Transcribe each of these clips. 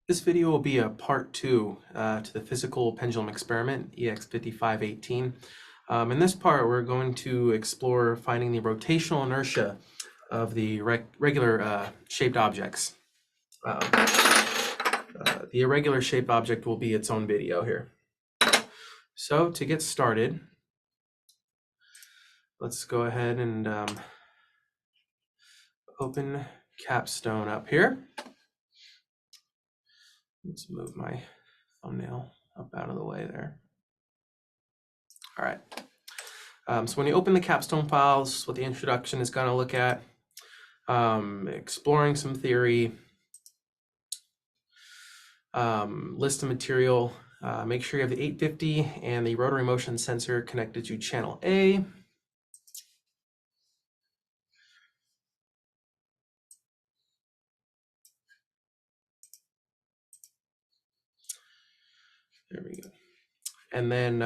This video will be a part 2 to the physical pendulum experiment, EX-5518. In this part, we're going to explore finding the rotational inertia of the regular shaped objects. The irregular shaped object will be its own video here. So to get started, let's go ahead and open Capstone up here. Let's move my thumbnail up out of the way there. All right. So when you open the Capstone files, what the introduction is going to look at, exploring some theory, list of material, make sure you have the 850 and the rotary motion sensor connected to channel A. There we go. And then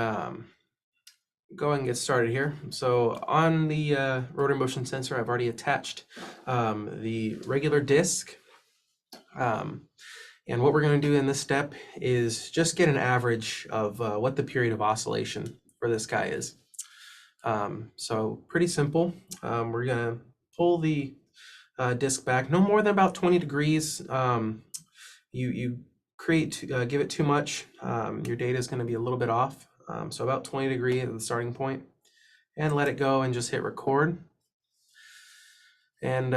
go ahead and get started here. So on the rotary motion sensor, I've already attached the regular disc. And what we're going to do in this step is just get an average of what the period of oscillation for this guy is. So pretty simple. We're going to pull the disc back no more than about 20 degrees. You give it too much, your data is going to be a little bit off. So about 20 degrees at the starting point, and let it go and just hit record. And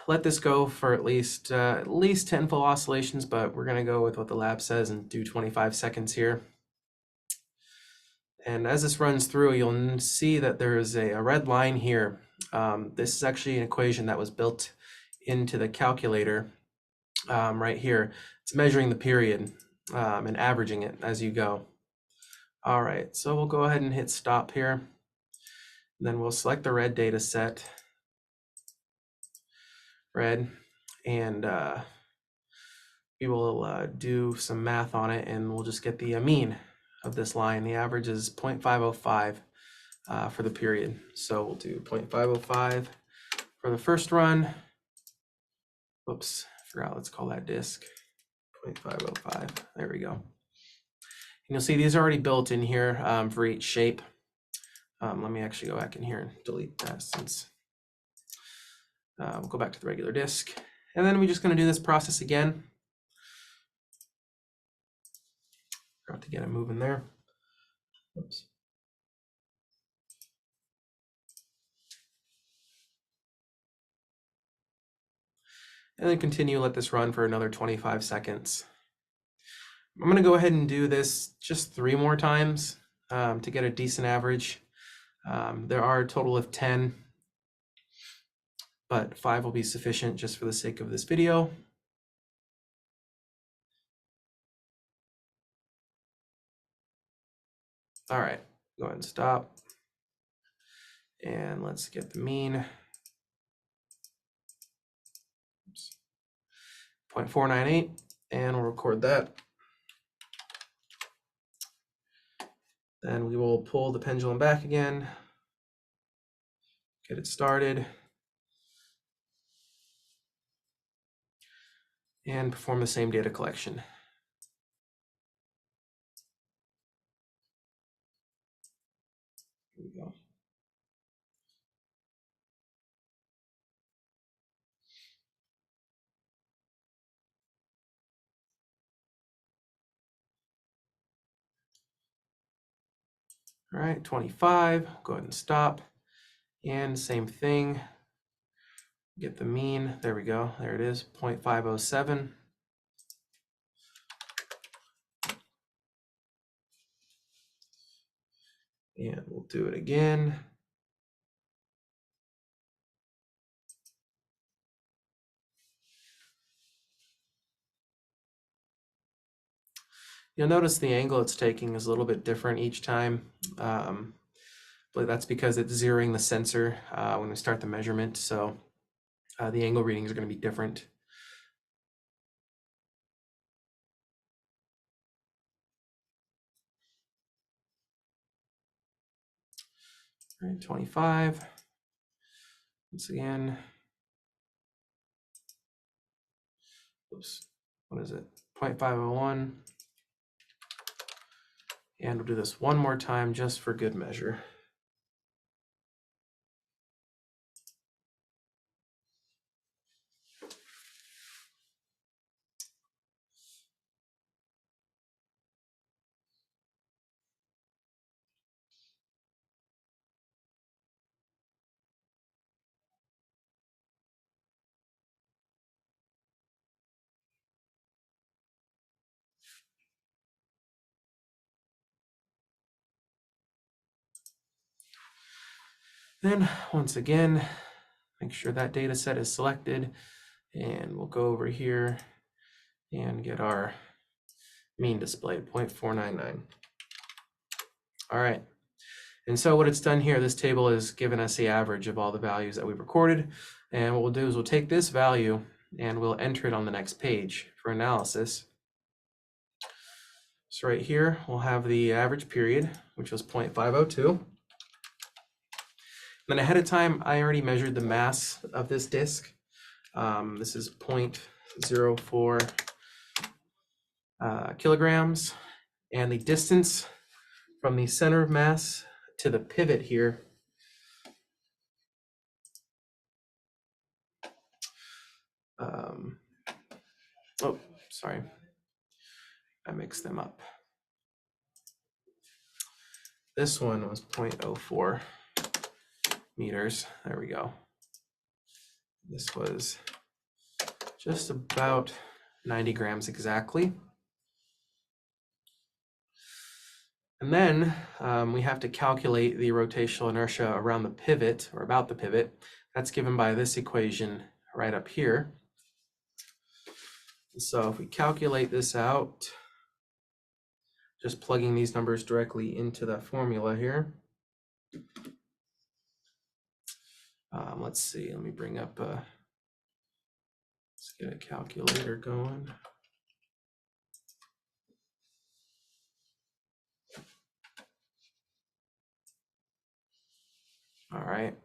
let this go for at least 10 full oscillations, but we're going to go with what the lab says and do 25 seconds here. And as this runs through, you'll see that there's a red line here. This is actually an equation that was built into the calculator right here. It's measuring the period and averaging it as you go. All right, so we'll go ahead and hit stop here. And then we'll select the red data set. Red, and we will do some math on it, and we'll just get the mean of this line. The average is 0.505 for the period. So we'll do 0.505 for the first run. Whoops, I forgot, let's call that disk. 0.505, there we go. And you'll see these are already built in here for each shape. Let me actually go back in here and delete that since we'll go back to the regular disk. And then we're just going to do this process again. Forgot to get it moving there. Oops. And then continue, let this run for another 25 seconds. I'm going to go ahead and do this just 3 more times to get a decent average. There are a total of 10, but 5 will be sufficient just for the sake of this video. All right, go ahead and stop. And let's get the mean. 0.498, and we'll record that. Then we will pull the pendulum back again, get it started, and perform the same data collection. Here we go. All right, 25, go ahead and stop. And same thing, get the mean, there we go, there it is, 0.507. And we'll do it again. You'll notice the angle it's taking is a little bit different each time. But that's because it's zeroing the sensor when we start the measurement. So the angle readings are going to be different. All right, 25. Once again. Oops, what is it? 0.501. And we'll do this one more time just for good measure. Then once again, make sure that data set is selected, and we'll go over here and get our mean displayed, 0.499. All right, and so what it's done here, this table has given us the average of all the values that we've recorded, and what we'll do is we'll take this value and we'll enter it on the next page for analysis. So right here, we'll have the average period, which was 0.502. Then ahead of time, I already measured the mass of this disk. This is 0.04 kilograms, and the distance from the center of mass to the pivot here oh, sorry, I mixed them up. This one was 0.04 meters. There we go. This was just about 90 grams exactly. And then we have to calculate the rotational inertia around the pivot, or about the pivot. That's given by this equation right up here. So if we calculate this out, just plugging these numbers directly into the formula here. Let's see, let me bring up let's get a calculator going. All right.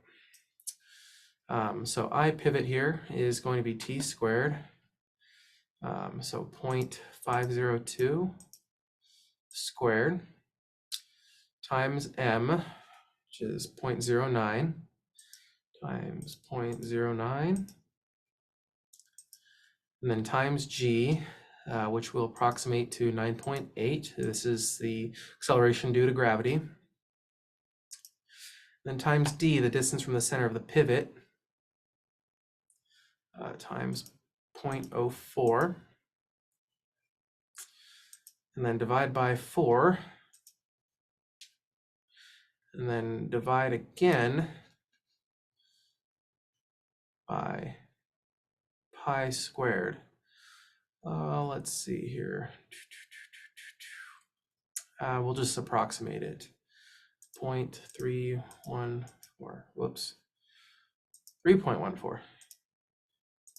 So I pivot here is going to be t squared. So 0.502 squared times m, which is 0.09 times 0.09, and then times g, which will approximate to 9.8. This is the acceleration due to gravity. Then times d, the distance from the center of the pivot, times 0.04, and then divide by 4, and then divide again by pi squared. Let's see here. We'll just approximate it. 0.314, whoops, 3.14.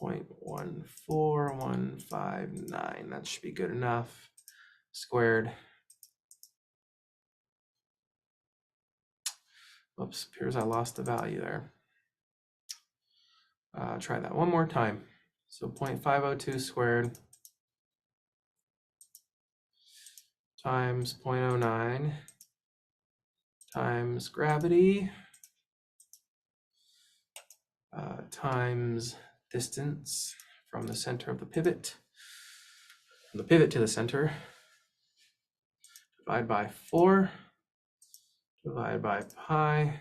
0.14159, that should be good enough. Squared. Whoops, appears I lost the value there. Try that one more time. So 0.502 squared times 0.09 times gravity times distance from the center of the pivot, from the pivot to the center, divide by 4, divide by pi,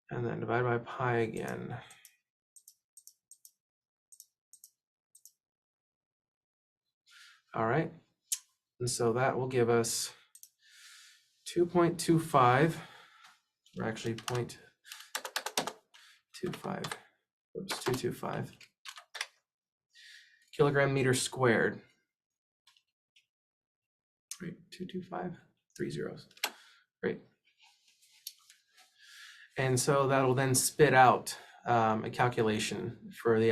and then divide by pi again. All right, and so that will give us 2.25, or actually 225 kilogram meter squared. Right, 225, 3 zeros. Great. And so that'll then spit out a calculation for the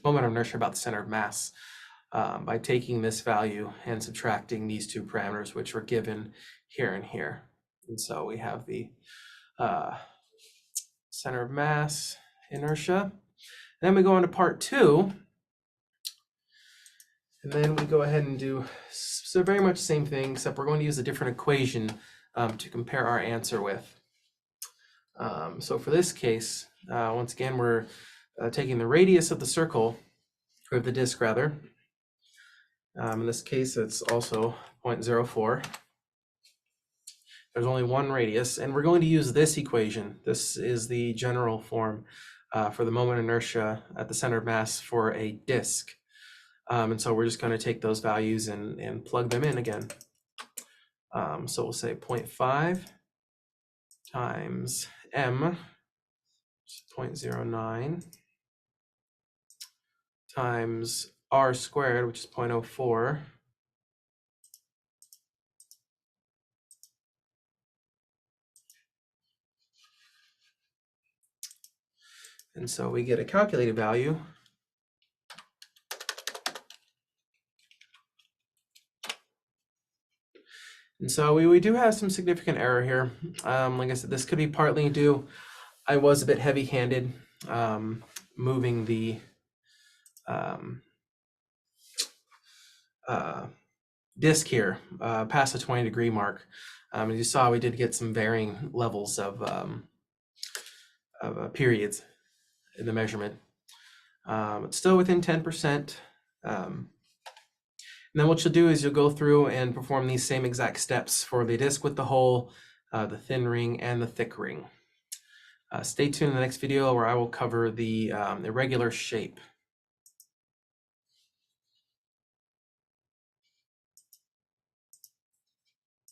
moment of inertia about the center of mass by taking this value and subtracting these two parameters, which were given here and here. And so we have the center of mass inertia, Then we go on to part 2, and then we go ahead and do so very much the same thing, except we're going to use a different equation to compare our answer with. So for this case, once again, we're taking the radius of the circle, or of the disk rather. In this case, it's also 0.04. There's only one radius, and we're going to use this equation. This is the general form for the moment inertia at the center of mass for a disk. And so we're just going to take those values and plug them in again. So we'll say 0.5 times m, 0.09, times r squared, which is 0.04, and so we get a calculated value And so we do have some significant error here. Like I said, this could be partly due, I was a bit heavy-handed moving the disk here past the 20-degree mark. As you saw, we did get some varying levels of periods in the measurement. It's still within 10%. And then what you'll do is you'll go through and perform these same exact steps for the disk with the hole, the thin ring, and the thick ring. Stay tuned in the next video where I will cover the irregular shape.